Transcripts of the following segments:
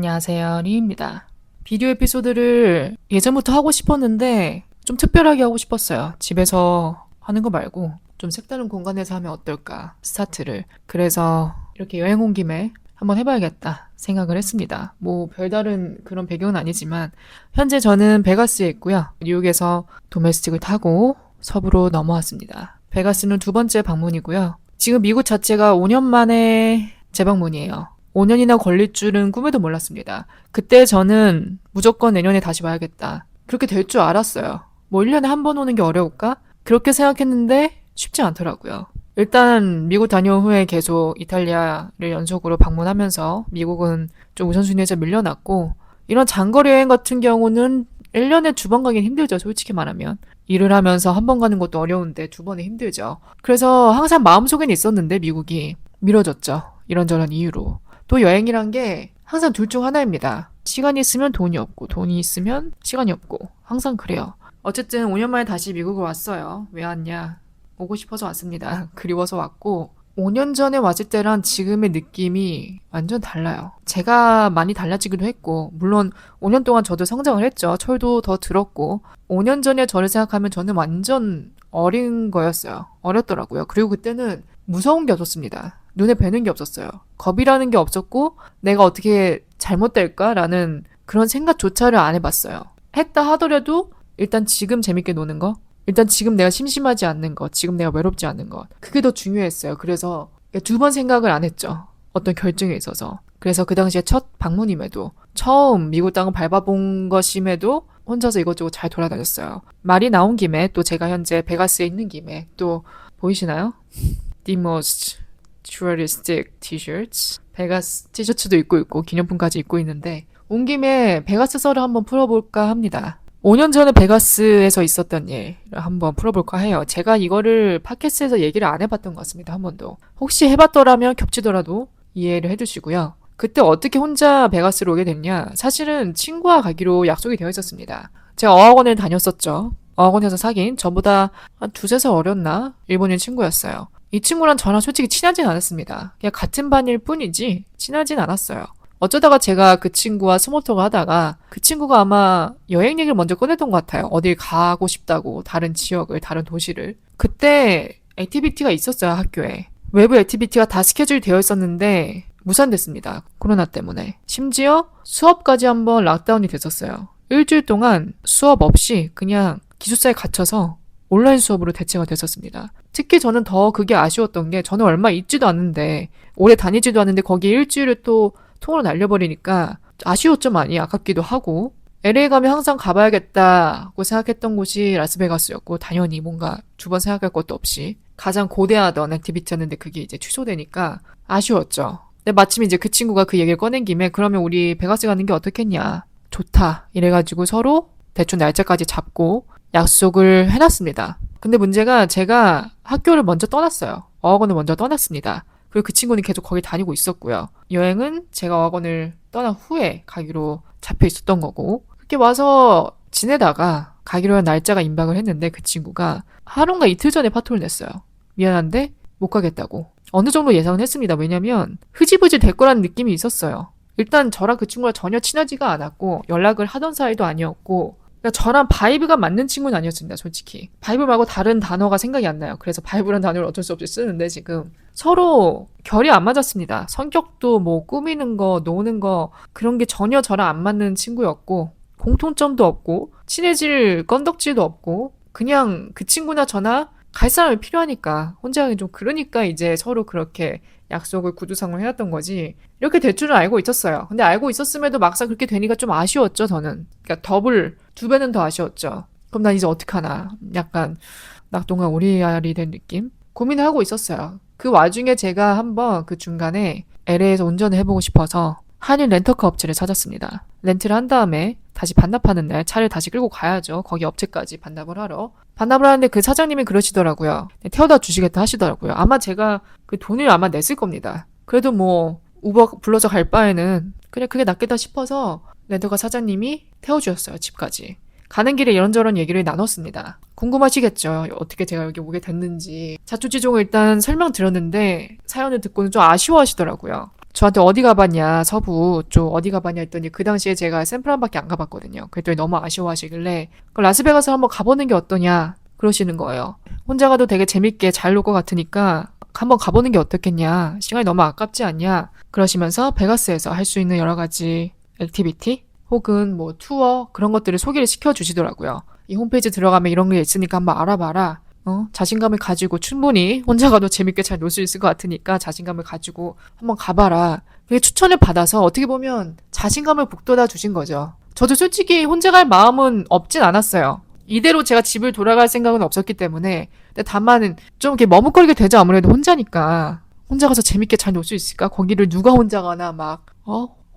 안녕하세요, 리입니다. 비디오 에피소드를 예전부터 하고 싶었는데 좀 특별하게 하고 싶었어요. 집에서 하는 거 말고 좀 색다른 공간에서 하면 어떨까, 스타트를. 그래서 이렇게 여행 온 김에 한번 해봐야겠다 생각을 했습니다. 뭐 별다른 그런 배경은 아니지만 현재 저는 베가스에 있고요. 뉴욕에서 도메스틱을 타고 서부로 넘어왔습니다. 베가스는 두 번째 방문이고요. 지금 미국 자체가 5년 만에 재방문이에요. 5년이나 걸릴 줄은 꿈에도 몰랐습니다. 그때 저는 무조건 내년에 다시 와야겠다. 그렇게 될 줄 알았어요. 뭐 1년에 한 번 오는 게 어려울까? 그렇게 생각했는데 쉽지 않더라고요. 일단 미국 다녀온 후에 계속 이탈리아를 연속으로 방문하면서 미국은 좀 우선순위에서 밀려났고, 이런 장거리 여행 같은 경우는 1년에 2번 가긴 힘들죠, 솔직히 말하면. 일을 하면서 한 번 가는 것도 어려운데 2번은 힘들죠. 그래서 항상 마음속엔 있었는데 미국이 미뤄졌죠. 이런저런 이유로. 또 여행이란 게 항상 둘 중 하나입니다. 시간이 있으면 돈이 없고 돈이 있으면 시간이 없고 항상 그래요. 어쨌든 5년 만에 다시 미국을 왔어요. 왜 왔냐? 오고 싶어서 왔습니다. 그리워서 왔고, 5년 전에 왔을 때랑 지금의 느낌이 완전 달라요. 제가 많이 달라지기도 했고, 물론 5년 동안 저도 성장을 했죠. 철도 더 들었고, 5년 전에 저를 생각하면 저는 완전 어린 거였어요. 어렸더라고요. 그리고 그때는 무서운 게 없었습니다. 눈에 뵈는 게 없었어요. 겁이라는 게 없었고, 내가 어떻게 잘못될까라는 그런 생각조차를 안 해봤어요. 했다 하더라도 일단 지금 재밌게 노는 거, 일단 지금 내가 심심하지 않는 것, 지금 내가 외롭지 않는 것, 그게 더 중요했어요. 그래서 2번 생각을 안 했죠. 어떤 결정에 있어서. 그래서 그 당시에 첫 방문임에도, 처음 미국 땅을 밟아본 것임에도 혼자서 이것저것 잘 돌아다녔어요. 말이 나온 김에, 또 제가 현재 베가스에 있는 김에, 또 보이시나요? The most touristic t-shirts. 베가스 티셔츠도 입고 있고 기념품까지 입고 있는데, 온 김에 베가스 썰을 한번 풀어볼까 합니다. 5년 전에 베가스에서 있었던 일을 한번 풀어볼까 해요. 제가 이거를 팟캐스트에서 얘기를 안 해봤던 것 같습니다. 한 번도. 혹시 해봤더라면 겹치더라도 이해를 해주시고요. 그때 어떻게 혼자 베가스로 오게 됐냐? 사실은 친구와 가기로 약속이 되어 있었습니다. 제가 어학원을 다녔었죠. 어학원에서 사귄 저보다 한 2~3살 어렸나? 일본인 친구였어요. 이 친구랑 저랑 솔직히 친하진 않았습니다. 그냥 같은 반일 뿐이지 친하진 않았어요. 어쩌다가 제가 그 친구와 스몰톡을 하다가 그 친구가 아마 여행 얘기를 먼저 꺼냈던 것 같아요. 어딜 가고 싶다고, 다른 지역을, 다른 도시를. 그때 액티비티가 있었어요, 학교에. 외부 액티비티가 다 스케줄이 되어 있었는데 무산됐습니다. 코로나 때문에. 심지어 수업까지 한번 락다운이 됐었어요. 일주일 동안 수업 없이 그냥 기숙사에 갇혀서 온라인 수업으로 대체가 됐었습니다. 특히 저는 더 그게 아쉬웠던 게, 저는 얼마 있지도 않는데, 오래 다니지도 않는데 거기에 일주일을 또 통으로 날려버리니까 아쉬웠죠. 많이 아깝기도 하고. LA 가면 항상 가봐야겠다고 생각했던 곳이 라스베가스였고, 당연히 뭔가 2번 생각할 것도 없이 가장 고대하던 액티비티였는데 그게 이제 취소되니까 아쉬웠죠. 근데 마침 이제 그 친구가 그 얘기를 꺼낸 김에, 그러면 우리 베가스 가는 게 어떻겠냐, 좋다 이래가지고 서로 대충 날짜까지 잡고 약속을 해놨습니다. 근데 문제가, 제가 학교를 먼저 떠났어요. 어학원을 먼저 떠났습니다. 그리고 그 친구는 계속 거기 다니고 있었고요. 여행은 제가 어학원을 떠난 후에 가기로 잡혀 있었던 거고, 그렇게 와서 지내다가 가기로 한 날짜가 임박을 했는데 그 친구가 하루인가 이틀 전에 파토를 냈어요. 미안한데 못 가겠다고. 어느 정도 예상은 했습니다. 왜냐면 흐지부지 될 거라는 느낌이 있었어요. 일단 저랑 그 친구가 전혀 친하지가 않았고 연락을 하던 사이도 아니었고, 그러니까 저랑 바이브가 맞는 친구는 아니었습니다, 솔직히. 바이브 말고 다른 단어가 생각이 안 나요. 그래서 바이브라는 단어를 어쩔 수 없이 쓰는데 지금 서로 결이 안 맞았습니다. 성격도 뭐 꾸미는 거, 노는 거, 그런 게 전혀 저랑 안 맞는 친구였고, 공통점도 없고, 친해질 건덕지도 없고, 그냥 그 친구나 저나 갈 사람이 필요하니까, 혼자 하기 좀 그러니까 이제 서로 그렇게 약속을 구두상을 해놨던 거지, 이렇게 될 줄은 알고 있었어요. 근데 알고 있었음에도 막상 그렇게 되니까 좀 아쉬웠죠, 저는. 그러니까 더블, 2배는 더 아쉬웠죠. 그럼 난 이제 어떡하나. 약간 낙동강 오리알이 된 느낌? 고민을 하고 있었어요. 그 와중에 제가 한번 그 중간에 LA에서 운전을 해보고 싶어서 한일 렌터카 업체를 찾았습니다. 렌트를 한 다음에 다시 반납하는 날 차를 다시 끌고 가야죠. 거기 업체까지 반납을 하러. 반납을 하는데 그 사장님이 그러시더라고요. 태워다 주시겠다 하시더라고요. 아마 제가 그 돈을 아마 냈을 겁니다. 그래도 뭐 우버 불러서 갈 바에는 그냥 그게 낫겠다 싶어서 렌터카 사장님이 태워주셨어요. 집까지. 가는 길에 이런저런 얘기를 나눴습니다. 궁금하시겠죠? 어떻게 제가 여기 오게 됐는지. 자초지종을 일단 설명드렸는데 사연을 듣고는 좀 아쉬워하시더라고요. 저한테 어디 가봤냐, 서부 쪽 어디 가봤냐 했더니 그 당시에 제가 샌프란밖에 안 가봤거든요. 그랬더니 너무 아쉬워하시길래 그 라스베가스 한번 가보는 게 어떠냐 그러시는 거예요. 혼자 가도 되게 재밌게 잘 놀 것 같으니까 한번 가보는 게 어떻겠냐, 시간이 너무 아깝지 않냐 그러시면서 베가스에서 할 수 있는 여러 가지 액티비티 혹은 뭐 투어 그런 것들을 소개를 시켜주시더라고요. 이 홈페이지 들어가면 이런 게 있으니까 한번 알아봐라. 자신감을 가지고 충분히 혼자 가도 재밌게 잘 놀 수 있을 것 같으니까 자신감을 가지고 한번 가봐라. 그게 추천을 받아서 어떻게 보면 자신감을 북돋아 주신 거죠. 저도 솔직히 혼자 갈 마음은 없진 않았어요. 이대로 제가 집을 돌아갈 생각은 없었기 때문에. 근데 다만 좀 이렇게 머뭇거리게 되죠. 아무래도 혼자니까. 혼자 가서 재밌게 잘 놀 수 있을까? 거기를 누가 혼자 가나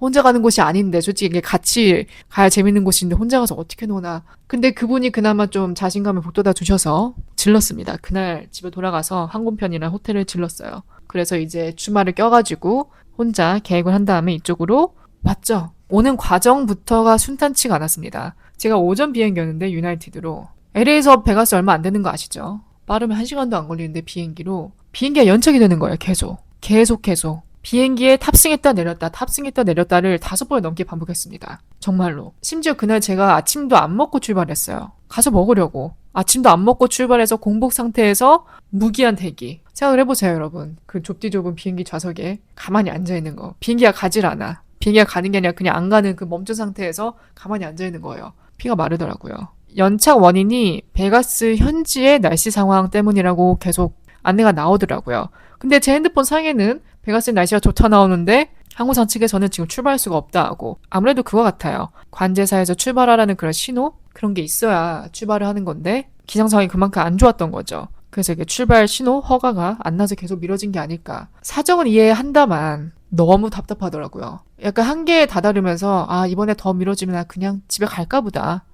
혼자 가는 곳이 아닌데 솔직히 이게 같이 가야 재밌는 곳인데 혼자 가서 어떻게 노나. 근데 그분이 그나마 좀 자신감을 북돋아 주셔서 질렀습니다. 그날 집에 돌아가서 항공편이랑 호텔을 질렀어요. 그래서 이제 주말을 껴가지고 혼자 계획을 한 다음에 이쪽으로 왔죠. 오는 과정부터가 순탄치가 않았습니다. 제가 오전 비행기였는데 유나이티드로 LA에서 베가스 얼마 안 되는 거 아시죠? 빠르면 1시간도 안 걸리는데 비행기로 비행기가 연착이 되는 거예요. 계속 비행기에 탑승했다 내렸다를 5번 넘게 반복했습니다. 정말로. 심지어 그날 제가 아침도 안 먹고 출발했어요. 가서 먹으려고. 아침도 안 먹고 출발해서 공복 상태에서 무기한 대기. 생각을 해보세요, 여러분. 그 좁디 좁은 비행기 좌석에 가만히 앉아있는 거. 비행기가 가질 않아. 비행기가 가는 게 아니라 그냥 안 가는 그 멈춘 상태에서 가만히 앉아있는 거예요. 피가 마르더라고요. 연착 원인이 베가스 현지의 날씨 상황 때문이라고 계속 안내가 나오더라고요. 근데 제 핸드폰 상에는 베가스 날씨가 좋다 나오는데 항공사 측에서는 지금 출발할 수가 없다 하고, 아무래도 그거 같아요. 관제사에서 출발하라는 그런 신호? 그런 게 있어야 출발을 하는 건데 기상 상황이 그만큼 안 좋았던 거죠. 그래서 이게 출발 신호 허가가 안 나서 계속 미뤄진 게 아닐까. 사정은 이해한다만 너무 답답하더라고요. 약간 한계에 다다르면서 이번에 더 미뤄지면 나 그냥 집에 갈까 보다.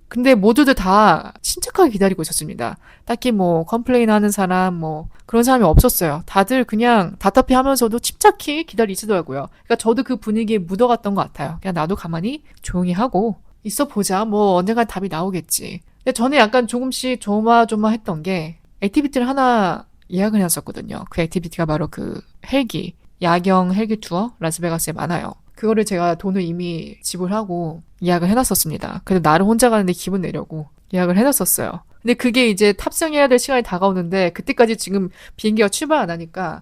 근데 모두들 다 침착하게 기다리고 있었습니다. 딱히 뭐 컴플레인 하는 사람 그런 사람이 없었어요. 다들 그냥 답답해 하면서도 침착히 기다리시더라고요. 그러니까 저도 그 분위기에 묻어갔던 것 같아요. 그냥 나도 가만히 조용히 하고 있어 보자. 언젠간 답이 나오겠지. 근데 저는 약간 조금씩 조마조마했던 게 액티비티를 하나 예약을 해놨었거든요. 그 액티비티가 바로 그 헬기, 야경 헬기 투어 라스베가스에 많아요. 그거를 제가 돈을 이미 지불하고 예약을 해놨었습니다. 그래서 나를 혼자 가는데 기분 내려고 예약을 해놨었어요. 근데 그게 이제 탑승해야 될 시간이 다가오는데 그때까지 지금 비행기가 출발 안 하니까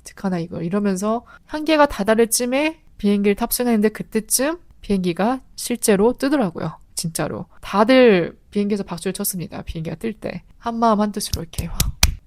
어떡하나 이걸 이러면서 한계가 다다를 쯤에 비행기를 탑승했는데 그때쯤 비행기가 실제로 뜨더라고요. 진짜로. 다들 비행기에서 박수를 쳤습니다. 비행기가 뜰 때. 한마음 한뜻으로 이렇게.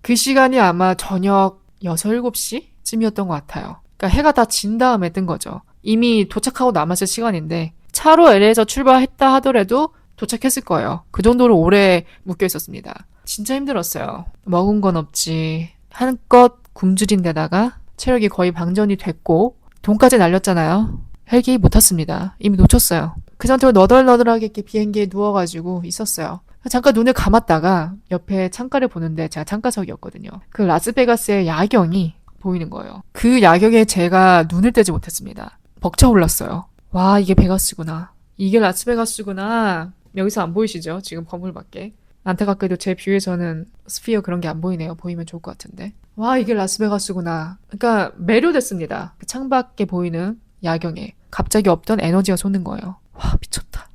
그 시간이 아마 저녁 6, 7시 쯤이었던 것 같아요. 그러니까 해가 다 진 다음에 뜬 거죠. 이미 도착하고 남았을 시간인데 차로 LA에서 출발했다 하더라도 도착했을 거예요. 그 정도로 오래 묶여 있었습니다. 진짜 힘들었어요. 먹은 건 없지. 한껏 굶주린 데다가 체력이 거의 방전이 됐고 돈까지 날렸잖아요. 헬기 못 탔습니다. 이미 놓쳤어요. 그 상태로 너덜너덜하게 이렇게 비행기에 누워가지고 있었어요. 잠깐 눈을 감았다가 옆에 창가를 보는데 제가 창가석이었거든요. 그 라스베가스의 야경이 보이는 거예요. 그 야경에 제가 눈을 떼지 못했습니다. 벅차올랐어요. 와, 이게 베가스구나. 이게 라스베가스구나. 여기서 안 보이시죠? 지금 건물밖에. 안타깝게도 제 뷰에서는 스피어 그런 게 안 보이네요. 보이면 좋을 것 같은데. 와, 이게 라스베가스구나. 그러니까 매료됐습니다. 그 창밖에 보이는 야경에. 갑자기 없던 에너지가 솟는 거예요. 와, 미쳤다.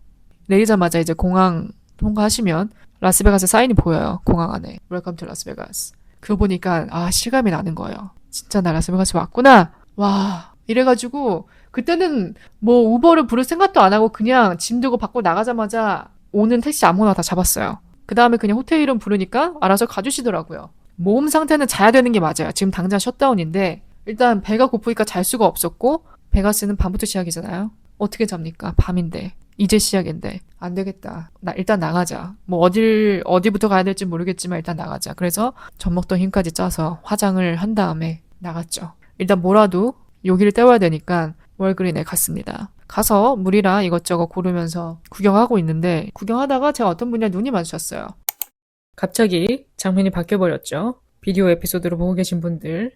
내리자마자 이제 공항 통과하시면 라스베가스 사인이 보여요. 공항 안에. Welcome to Las Vegas. 그거 보니까 실감이 나는 거예요. 진짜 나 라스베가스 왔구나. 와, 이래가지고 그때는 우버를 부를 생각도 안 하고 그냥 짐 들고 밖으로 나가자마자 오는 택시 아무거나 다 잡았어요. 그 다음에 그냥 호텔 이름 부르니까 알아서 가주시더라고요. 몸 상태는 자야 되는 게 맞아요. 지금 당장 셧다운인데 일단 배가 고프니까 잘 수가 없었고 베가스는 밤부터 시작이잖아요. 어떻게 잡니까? 밤인데. 이제 시작인데. 안 되겠다. 일단 나가자. 어디부터 가야 될지 모르겠지만 일단 나가자. 그래서 젖 먹던 힘까지 짜서 화장을 한 다음에 나갔죠. 일단 뭐라도 요기를 때워야 되니까 월그린에 갔습니다. 가서 물이랑 이것저것 고르면서 구경하고 있는데 구경하다가 제가 어떤 분이랑 눈이 마주쳤어요. 갑자기 장면이 바뀌어버렸죠. 비디오 에피소드로 보고 계신 분들.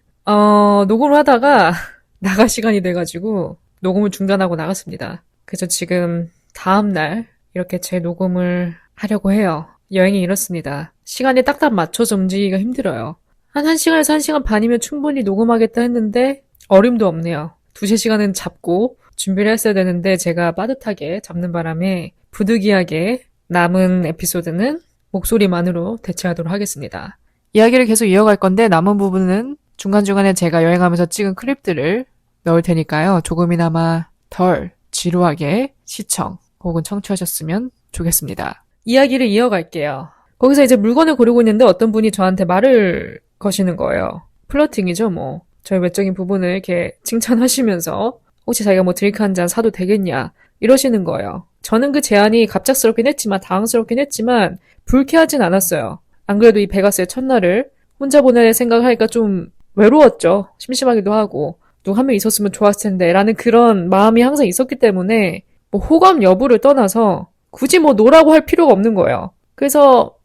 녹음을 하다가 나갈 시간이 돼가지고 녹음을 중단하고 나갔습니다. 그래서 지금 다음날 이렇게 제 녹음을 하려고 해요. 여행이 이렇습니다. 시간에 딱딱 맞춰서 움직이기가 힘들어요. 한 1시간에서 1시간 반이면 충분히 녹음하겠다 했는데 어림도 없네요. 2~3시간은 잡고 준비를 했어야 되는데 제가 빠듯하게 잡는 바람에 부득이하게 남은 에피소드는 목소리만으로 대체하도록 하겠습니다. 이야기를 계속 이어갈 건데 남은 부분은 중간중간에 제가 여행하면서 찍은 클립들을 넣을 테니까요. 조금이나마 덜 지루하게 시청 혹은 청취하셨으면 좋겠습니다. 이야기를 이어갈게요. 거기서 이제 물건을 고르고 있는데 어떤 분이 저한테 말을 거시는 거예요. 플러팅이죠, 뭐. 저의 외적인 부분을 이렇게 칭찬하시면서 혹시 자기가 뭐 드링크 한 잔 사도 되겠냐 이러시는 거예요. 저는 그 제안이 갑작스럽긴 했지만 당황스럽긴 했지만 불쾌하진 않았어요. 안 그래도 이 베가스의 첫날을 혼자 보낼 생각을 하니까 좀 외로웠죠. 심심하기도 하고 누구 한 명 있었으면 좋았을 텐데 라는 그런 마음이 항상 있었기 때문에 뭐 호감 여부를 떠나서 굳이 뭐 노라고 할 필요가 없는 거예요. 그래서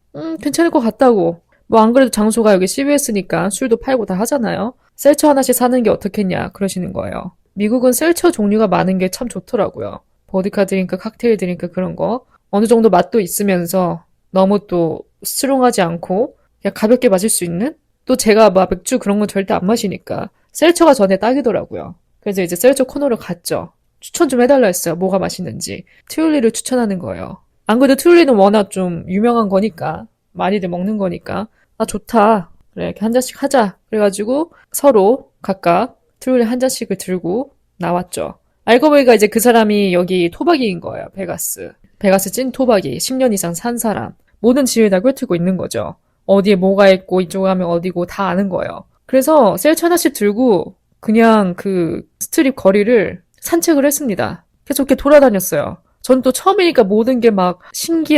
괜찮을 것 같다고. 뭐 안 그래도 장소가 여기 CVS니까 술도 팔고 다 하잖아요. 셀처 하나씩 사는 게 어떻겠냐 그러시는 거예요. 미국은 셀처 종류가 많은 게 참 좋더라고요. 보드카 드링크, 칵테일 드링크 그런 거. 어느 정도 맛도 있으면서 너무 또 스트롱하지 않고 그냥 가볍게 마실 수 있는? 또 제가 막 맥주 그런 건 절대 안 마시니까 셀처가 전에 딱이더라고요. 그래서 이제 셀처 코너로 갔죠. 추천 좀 해달라 했어요. 뭐가 맛있는지. 트율리를 추천하는 거예요. 안 그래도 트율리는 워낙 좀 유명한 거니까 많이들 먹는 거니까 아 좋다. 그래 이렇게 한 잔씩 하자. 그래가지고 서로 각각 트율리 한 잔씩을 들고 나왔죠. 알고 보니까 이제 그 사람이 여기 토박이인 거예요. 베가스. 베가스 찐 토박이. 10년 이상 산 사람. 모든 지위를 다 꿰뚫고 있는 거죠. 어디에 뭐가 있고 이쪽에 가면 어디고 다 아는 거예요. 그래서 셀처 하나씩 들고 그냥 그 스트립 거리를 산책을 했습니다. 계속 이렇게 돌아다녔어요. 전 또 처음이니까 모든 게 막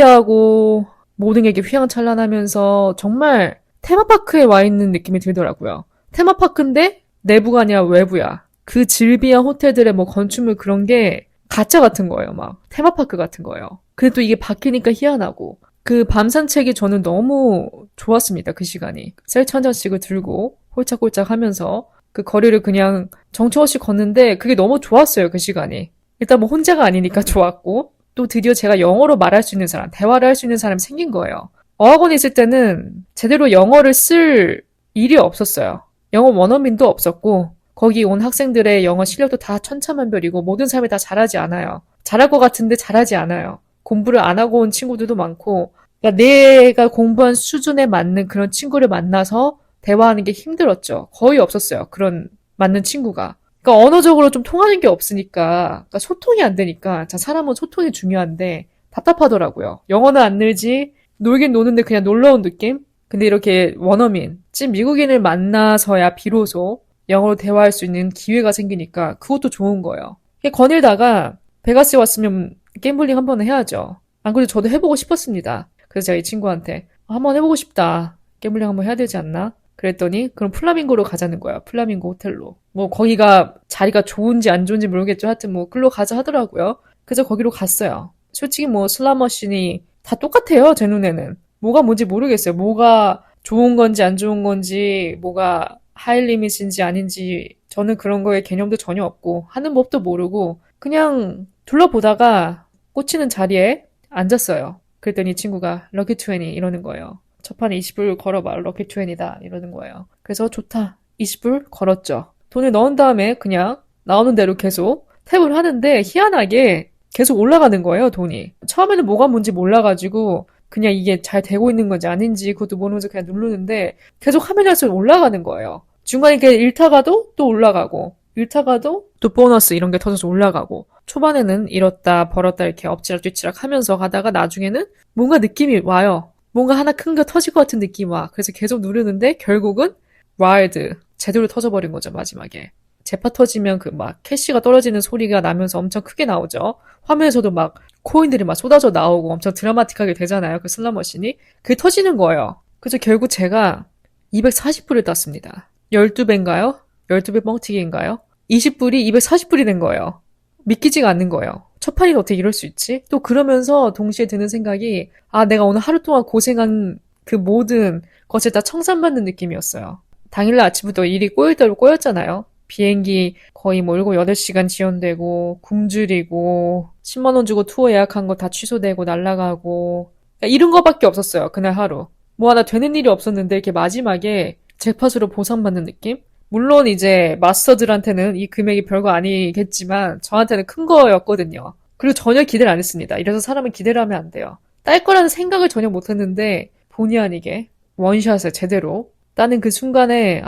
신기하고 모든 게 이렇게 휘황찬란하면서 정말 테마파크에 와 있는 느낌이 들더라고요. 테마파크인데 내부가 아니라 외부야. 그 질비한 호텔들의 뭐 건축물 그런 게 가짜 같은 거예요. 막 테마파크 같은 거예요. 근데 또 이게 바뀌니까 희한하고 그 밤 산책이 저는 너무 좋았습니다. 그 시간이. 셀처 한 잔씩을 들고 홀짝홀짝 하면서 그 거리를 그냥 정처 없이 걷는데 그게 너무 좋았어요. 그 시간이. 일단 뭐 혼자가 아니니까 좋았고 또 드디어 제가 영어로 말할 수 있는 사람, 대화를 할 수 있는 사람이 생긴 거예요. 어학원에 있을 때는 제대로 영어를 쓸 일이 없었어요. 영어 원어민도 없었고 거기 온 학생들의 영어 실력도 다 천차만별이고 모든 사람이 다 잘하지 않아요. 잘할 것 같은데 잘하지 않아요. 공부를 안 하고 온 친구들도 많고 그러니까 내가 공부한 수준에 맞는 그런 친구를 만나서 대화하는 게 힘들었죠. 거의 없었어요. 그런 맞는 친구가. 그러니까 언어적으로 좀 통하는 게 없으니까 그러니까 소통이 안 되니까 자 사람은 소통이 중요한데 답답하더라고요. 영어는 안 늘지 놀긴 노는데 그냥 놀러 온 느낌? 근데 이렇게 원어민, 찐 미국인을 만나서야 비로소 영어로 대화할 수 있는 기회가 생기니까 그것도 좋은 거예요. 거닐다가 베가스에 왔으면 갬블링 한 번은 해야죠. 안 그래도 저도 해보고 싶었습니다. 그래서 제가 이 친구한테 한번 해보고 싶다. 갬블링 한번 해야 되지 않나? 그랬더니 그럼 플라밍고로 가자는 거야. 플라밍고 호텔로. 뭐 거기가 자리가 좋은지 안 좋은지 모르겠죠. 하여튼 뭐 글로 가자 하더라고요. 그래서 거기로 갔어요. 솔직히 뭐 슬롯머신이 다 똑같아요. 제 눈에는. 뭐가 뭔지 모르겠어요. 뭐가 좋은 건지 안 좋은 건지 뭐가 하이리밋인지 아닌지 저는 그런 거에 개념도 전혀 없고 하는 법도 모르고 그냥 둘러보다가 꽂히는 자리에 앉았어요. 그랬더니 이 친구가 럭키 20 이러는 거예요. 첫 판에 20불 걸어봐. 럭키 20다. 이러는 거예요. 그래서 좋다. 20불 걸었죠. 돈을 넣은 다음에 그냥 나오는 대로 계속 탭을 하는데 희한하게 계속 올라가는 거예요. 돈이. 처음에는 뭐가 뭔지 몰라가지고 그냥 이게 잘 되고 있는 건지 아닌지 그것도 모르면서 그냥 누르는데 계속 화면이 할수록 올라가는 거예요. 중간에 이렇게 잃다가도 또 올라가고 잃다가도 또 보너스 이런 게 터져서 올라가고 초반에는 잃었다 벌었다 이렇게 엎치락 뒤치락 하면서 가다가 나중에는 뭔가 느낌이 와요. 뭔가 하나 큰 거 터질 것 같은 느낌이 와. 그래서 계속 누르는데 결국은 와일드 제대로 터져버린 거죠. 마지막에. 재파 터지면 그 막 캐시가 떨어지는 소리가 나면서 엄청 크게 나오죠. 화면에서도 막 코인들이 막 쏟아져 나오고 엄청 드라마틱하게 되잖아요. 그 슬롯머신이. 그게 터지는 거예요. 그래서 결국 제가 240불을 땄습니다. 12배인가요? 12배 뻥튀기인가요? 20불이 240불이 된 거예요. 믿기지가 않는 거예요. 첫 판이 어떻게 이럴 수 있지? 또 그러면서 동시에 드는 생각이 아 내가 오늘 하루 동안 고생한 그 모든 것을 다 청산받는 느낌이었어요. 당일날 아침부터 일이 꼬일 대로 꼬였잖아요. 비행기 거의 뭐 7, 8시간 지연되고 굶주리고 10만 원 주고 투어 예약한 거 다 취소되고 날아가고 그러니까 이런 거밖에 없었어요. 그날 하루. 뭐 하나 되는 일이 없었는데 이렇게 마지막에 잭팟으로 보상받는 느낌? 물론 이제 마스터들한테는 이 금액이 별거 아니겠지만 저한테는 큰 거였거든요. 그리고 전혀 기대를 안 했습니다. 이래서 사람은 기대를 하면 안 돼요. 딸 거라는 생각을 전혀 못 했는데 본의 아니게 원샷을 제대로 따는 그 순간에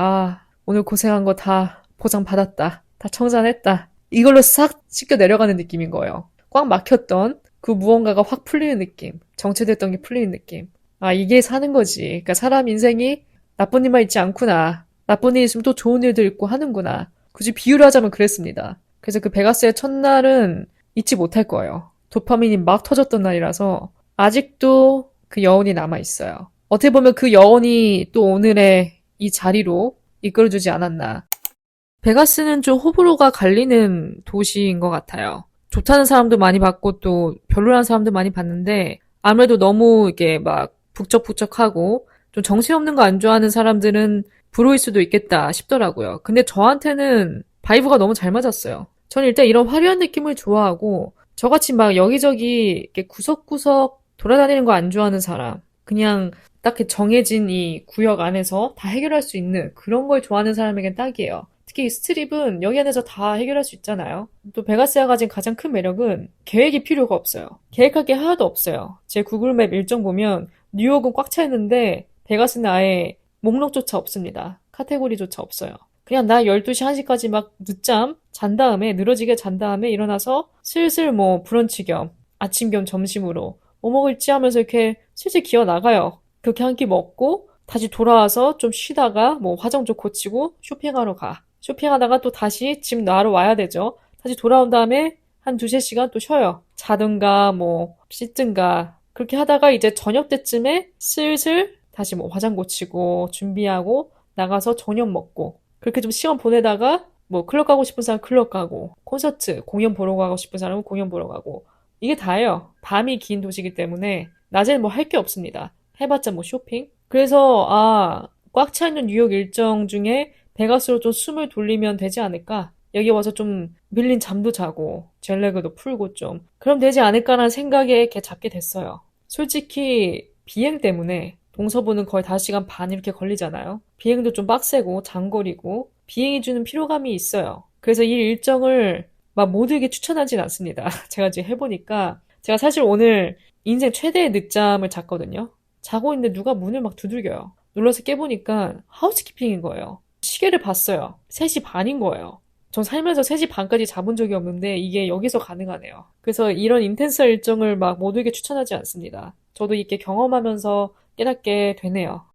오늘 고생한 거 다 보상받았다. 다 청산했다. 이걸로 싹 씻겨 내려가는 느낌인 거예요. 꽉 막혔던 그 무언가가 확 풀리는 느낌. 정체됐던 게 풀리는 느낌. 이게 사는 거지. 그러니까 사람 인생이 나쁜 일만 있지 않구나. 나쁜 일 있으면 또 좋은 일도 있고 하는구나. 굳이 비유를 하자면 그랬습니다. 그래서 그 베가스의 첫날은 잊지 못할 거예요. 도파민이 막 터졌던 날이라서 아직도 그 여운이 남아있어요. 어떻게 보면 그 여운이 또 오늘의 이 자리로 이끌어주지 않았나. 베가스는 좀 호불호가 갈리는 도시인 것 같아요. 좋다는 사람도 많이 봤고 또 별로라는 사람도 많이 봤는데 아무래도 너무 이게 막 북적북적하고 좀 정신없는 거 안 좋아하는 사람들은 불호일 수도 있겠다 싶더라고요. 근데 저한테는 바이브가 너무 잘 맞았어요. 저는 일단 이런 화려한 느낌을 좋아하고 저같이 막 여기저기 이렇게 구석구석 돌아다니는 거 안 좋아하는 사람, 그냥 딱히 정해진 이 구역 안에서 다 해결할 수 있는 그런 걸 좋아하는 사람에겐 딱이에요. 특히 이 스트립은 여기 안에서 다 해결할 수 있잖아요. 또 베가스가 가진 가장 큰 매력은 계획이 필요가 없어요. 계획할 게 하나도 없어요. 제 구글맵 일정 보면 뉴욕은 꽉 차 있는데 베가스는 아예 목록조차 없습니다. 카테고리조차 없어요. 그냥 나 12시 1시까지 막 늦잠 잔 다음에 늘어지게 잔 다음에 일어나서 슬슬 뭐 브런치 겸 아침 겸 점심으로 뭐 먹을지 하면서 이렇게 슬슬 기어 나가요. 그렇게 한 끼 먹고 다시 돌아와서 좀 쉬다가 뭐 화장 좀 고치고 쇼핑하러 가. 쇼핑하다가 또 다시 집 나러 와야 되죠. 다시 돌아온 다음에 한 2~3시간 또 쉬어요. 자든가 뭐 씻든가 그렇게 하다가 이제 저녁 때쯤에 슬슬 다시 뭐 화장 고치고 준비하고 나가서 저녁 먹고 그렇게 좀 시간 보내다가 뭐 클럽 가고 싶은 사람 클럽 가고 콘서트 공연 보러 가고 싶은 사람은 공연 보러 가고 이게 다예요. 밤이 긴 도시이기 때문에 낮에는 뭐 할 게 없습니다. 해봤자 뭐 쇼핑? 그래서 꽉 차 있는 뉴욕 일정 중에 베가스로 좀 숨을 돌리면 되지 않을까? 여기 와서 좀 밀린 잠도 자고 젤래그도 풀고 좀 그럼 되지 않을까라는 생각에 이렇게 잡게 됐어요. 솔직히 비행 때문에 동서부는 거의 5시간 반 이렇게 걸리잖아요. 비행도 좀 빡세고 장거리고 비행이 주는 피로감이 있어요. 그래서 이 일정을 막 모두에게 추천하진 않습니다. 제가 지금 해보니까 제가 사실 오늘 인생 최대의 늦잠을 잤거든요. 자고 있는데 누가 문을 막 두들겨요. 눌러서 깨보니까 하우스키핑인 거예요. 시계를 봤어요. 3시 반인 거예요. 전 살면서 3시 반까지 자본 적이 없는데 이게 여기서 가능하네요. 그래서 이런 인텐스한 일정을 막 모두에게 추천하지 않습니다. 저도 이렇게 경험하면서 깨닫게 되네요.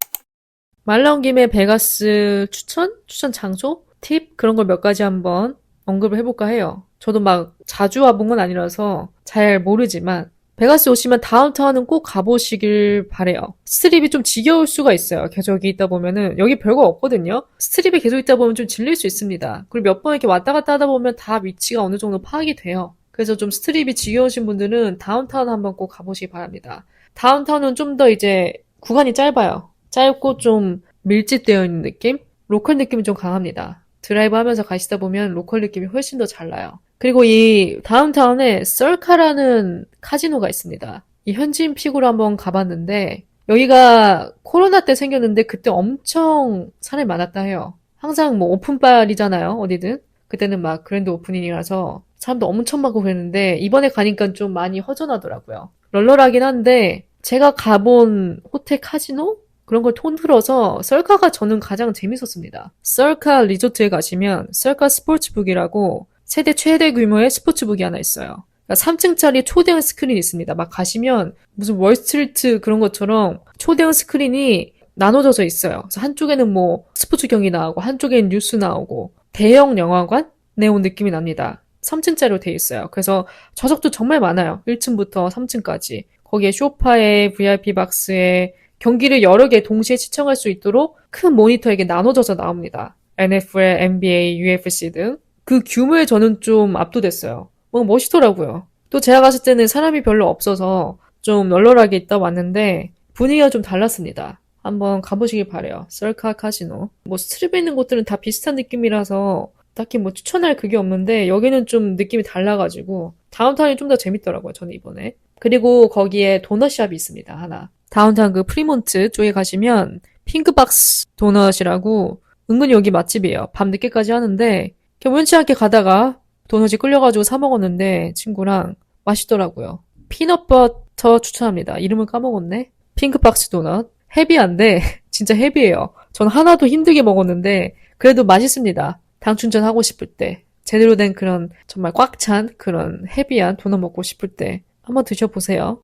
말 나온 김에 베가스 추천 장소? 팁? 그런 걸 몇 가지 한번 언급을 해볼까 해요. 저도 막 자주 와본 건 아니라서 잘 모르지만 베가스 오시면 다운타운은 꼭 가보시길 바래요. 스트립이 좀 지겨울 수가 있어요. 계속 여기 있다 보면은 여기 별거 없거든요. 스트립에 계속 있다 보면 좀 질릴 수 있습니다. 그리고 몇 번 이렇게 왔다 갔다 하다 보면 다 위치가 어느 정도 파악이 돼요. 그래서 좀 스트립이 지겨우신 분들은 다운타운 한번 꼭 가보시기 바랍니다. 다운타운은 좀 더 이제 구간이 짧아요. 짧고 좀 밀집되어 있는 느낌? 로컬 느낌이 좀 강합니다. 드라이브 하면서 가시다 보면 로컬 느낌이 훨씬 더 잘 나요. 그리고 이 다운타운에 썰카라는 카지노가 있습니다. 이 현지인 픽으로 한번 가봤는데 여기가 코로나 때 생겼는데 그때 엄청 사람이 많았다 해요. 항상 뭐 오픈빨이잖아요. 어디든. 그때는 막 그랜드 오프닝이라서 사람도 엄청 많고 그랬는데 이번에 가니까 좀 많이 허전하더라고요. 널널하긴 한데 제가 가본 호텔 카지노? 그런 걸 통틀어서 썰카가 저는 가장 재밌었습니다. 썰카 리조트에 가시면 썰카 스포츠북이라고 세계 최대 규모의 스포츠북이 하나 있어요. 그러니까 3층짜리 초대형 스크린이 있습니다. 막 가시면 무슨 월스트리트 그런 것처럼 초대형 스크린이 나눠져서 있어요. 그래서 한쪽에는 뭐 스포츠 경기 나오고 한쪽에는 뉴스 나오고 대형 영화관? 내온 느낌이 납니다. 3층짜리로 돼 있어요. 그래서 좌석도 정말 많아요. 1층부터 3층까지. 거기에 소파에 VIP 박스에 경기를 여러 개 동시에 시청할 수 있도록 큰 모니터에게 나눠져서 나옵니다. NFL, NBA, UFC 등. 그 규모에 저는 좀 압도됐어요. 뭔가 멋있더라고요. 또 제가 갔을 때는 사람이 별로 없어서 좀 널널하게 있다 왔는데 분위기가 좀 달랐습니다. 한번 가보시길 바래요. 썰카 카지노. 뭐 스트립에 있는 곳들은 다 비슷한 느낌이라서 딱히 뭐 추천할 그게 없는데 여기는 좀 느낌이 달라가지고 다운타운이 좀 더 재밌더라고요. 저는 이번에. 그리고 거기에 도넛샵이 있습니다. 하나. 다운타운 그 프리몬트 쪽에 가시면 핑크박스 도넛이라고 은근히 여기 맛집이에요. 밤 늦게까지 하는데 그냥 우연치 않게 가다가 도넛이 끌려가지고 사 먹었는데 친구랑 맛있더라고요. 피넛버터 추천합니다. 이름을 까먹었네. 핑크박스 도넛. 헤비한데 진짜 헤비해요. 전 하나도 힘들게 먹었는데 그래도 맛있습니다. 당 충전하고 싶을 때. 제대로 된 그런 정말 꽉 찬 그런 헤비한 도넛 먹고 싶을 때 한번 드셔보세요.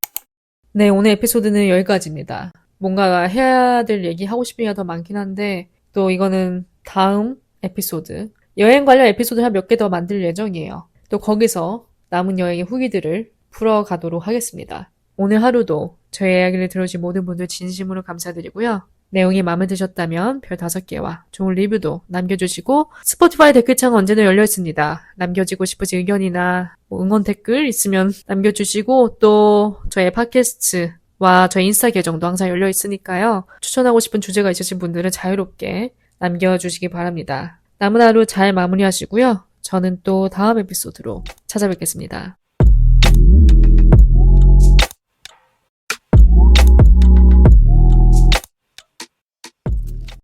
네, 오늘 에피소드는 여기까지입니다. 뭔가 해야 될 얘기 하고 싶은 얘기가 더 많긴 한데 또 이거는 다음 에피소드 여행 관련 에피소드 한 몇 개 더 만들 예정이에요. 또 거기서 남은 여행의 후기들을 풀어가도록 하겠습니다. 오늘 하루도 저의 이야기를 들어주신 모든 분들 진심으로 감사드리고요. 내용이 마음에 드셨다면 별 5개와 좋은 리뷰도 남겨주시고 스포티파이 댓글창은 언제나 열려 있습니다. 남겨지고 싶으신 의견이나 응원 댓글 있으면 남겨주시고 또 저의 팟캐스트와 저의 인스타 계정도 항상 열려 있으니까요. 추천하고 싶은 주제가 있으신 분들은 자유롭게 남겨주시기 바랍니다. 남은 하루 잘 마무리하시고요. 저는 또 다음 에피소드로 찾아뵙겠습니다.